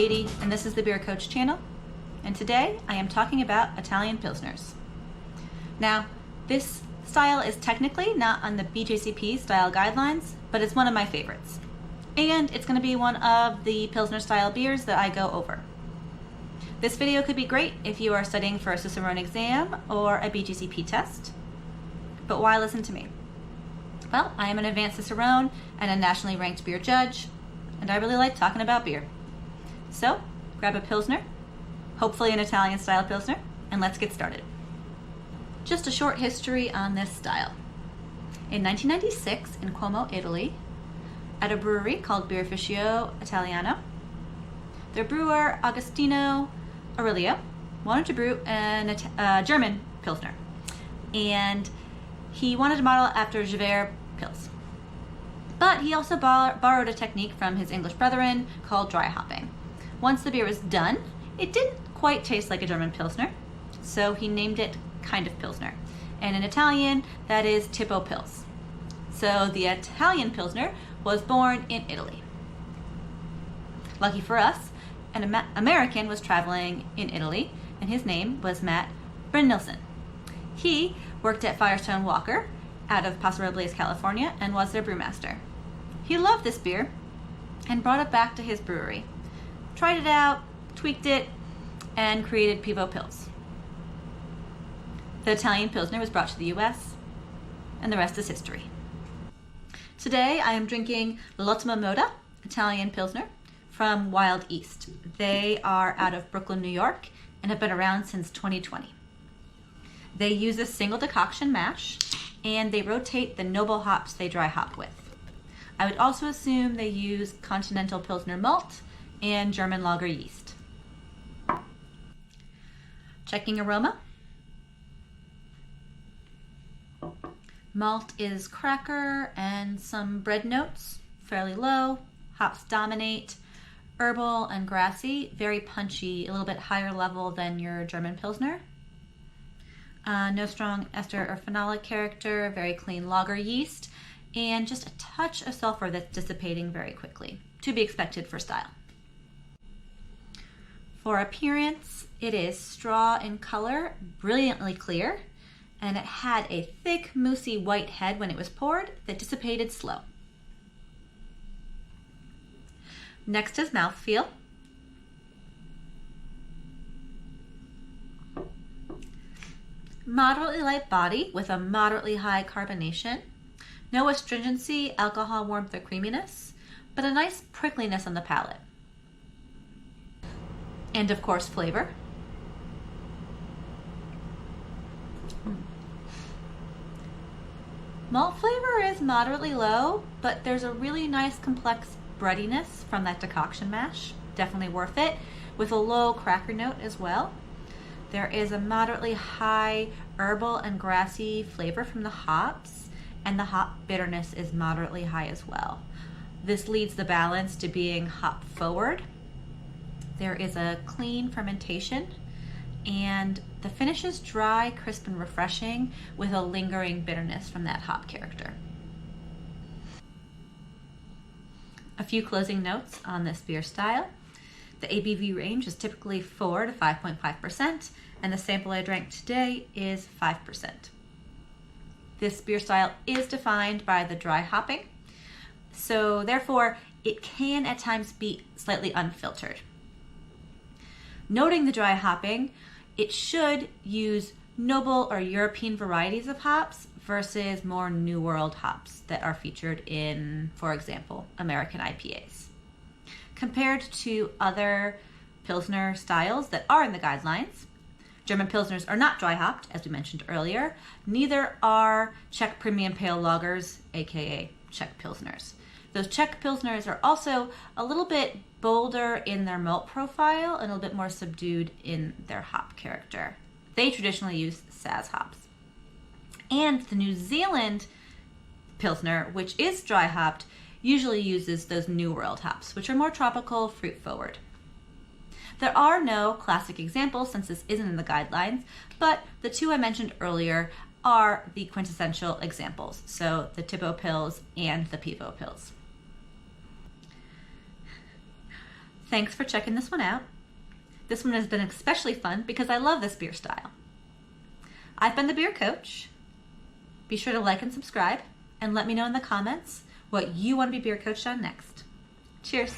Katie, and this is the Beer Coach channel. And today I am talking about Italian Pilsners. Now, this style is technically not on the BJCP style guidelines, but it's one of my favorites. And it's going to be one of the Pilsner style beers that I go over. This video could be great if you are studying for a Cicerone exam or a BJCP test. But why listen to me? Well, I am an Advanced Cicerone and a nationally ranked beer judge, and I really like talking about beer. So, grab a Pilsner, hopefully an Italian Style Pilsner, and let's get started. Just a short history on this style. In 1996 in Como, Italy, at a brewery called Birrificio Italiano, their brewer, Agostino Aurelio, wanted to brew a German Pilsner, and he wanted to model after Gevaert Pils. But he also borrowed a technique from his English brethren called dry hopping. Once the beer was done, it didn't quite taste like a German Pilsner, so he named it kind of Pilsner. And in Italian, that is tipo Pils. So the Italian Pilsner was born in Italy. Lucky for us, an American was traveling in Italy, and his name was Matt Brynildsen. He worked at Firestone Walker out of Paso Robles, California, and was their brewmaster. He loved this beer and brought it back to his brewery, tried it out, tweaked it, and created Pivo Pils. The Italian Pilsner was brought to the US, and the rest is history. Today I am drinking L'Ultima Moda Italian Pilsner from Wild East. They are out of Brooklyn, New York, and have been around since 2020. They use a single decoction mash, and they rotate the noble hops they dry hop with. I would also assume they use Continental Pilsner malt and German lager yeast. Checking aroma. Malt is cracker and some bread notes, fairly low. Hops dominate. Herbal and grassy, very punchy, a little bit higher level than your German Pilsner. No strong ester or phenolic character, very clean lager yeast, and just a touch of sulfur that's dissipating very quickly, to be expected for style. For appearance, it is straw in color, brilliantly clear, and it had a thick, moussey white head when it was poured that dissipated slow. Next is mouthfeel. Moderately light body with a moderately high carbonation. No astringency, alcohol warmth, or creaminess, but a nice prickliness on the palate. And of course, flavor. Malt flavor is moderately low, but there's a really nice complex breadiness from that decoction mash. Definitely worth it, with a low cracker note as well. There is a moderately high herbal and grassy flavor from the hops, and the hop bitterness is moderately high as well. This leads the balance to being hop forward. There is a clean fermentation, and the finish is dry, crisp, and refreshing with a lingering bitterness from that hop character. A few closing notes on this beer style. The ABV range is typically 4 to 5.5%, and the sample I drank today is 5%. This beer style is defined by the dry hopping, so therefore it can at times be slightly unfiltered. Noting the dry hopping, it should use noble or European varieties of hops versus more New World hops that are featured in, for example, American IPAs. Compared to other Pilsner styles that are in the guidelines, German Pilsners are not dry hopped, as we mentioned earlier. Neither are Czech Premium Pale Lagers, aka Czech Pilsners. Those Czech Pilsners are also a little bit bolder in their malt profile and a little bit more subdued in their hop character. They traditionally use Saaz hops. And the New Zealand Pilsner, which is dry hopped, usually uses those New World hops, which are more tropical, fruit forward. There are no classic examples since this isn't in the guidelines, but the two I mentioned earlier are the quintessential examples, so the Tipo Pils and the Pivo Pils. Thanks for checking this one out. This one has been especially fun because I love this beer style. I've been the Beer Coach. Be sure to like and subscribe, and let me know in the comments what you want to be beer coached on next. Cheers.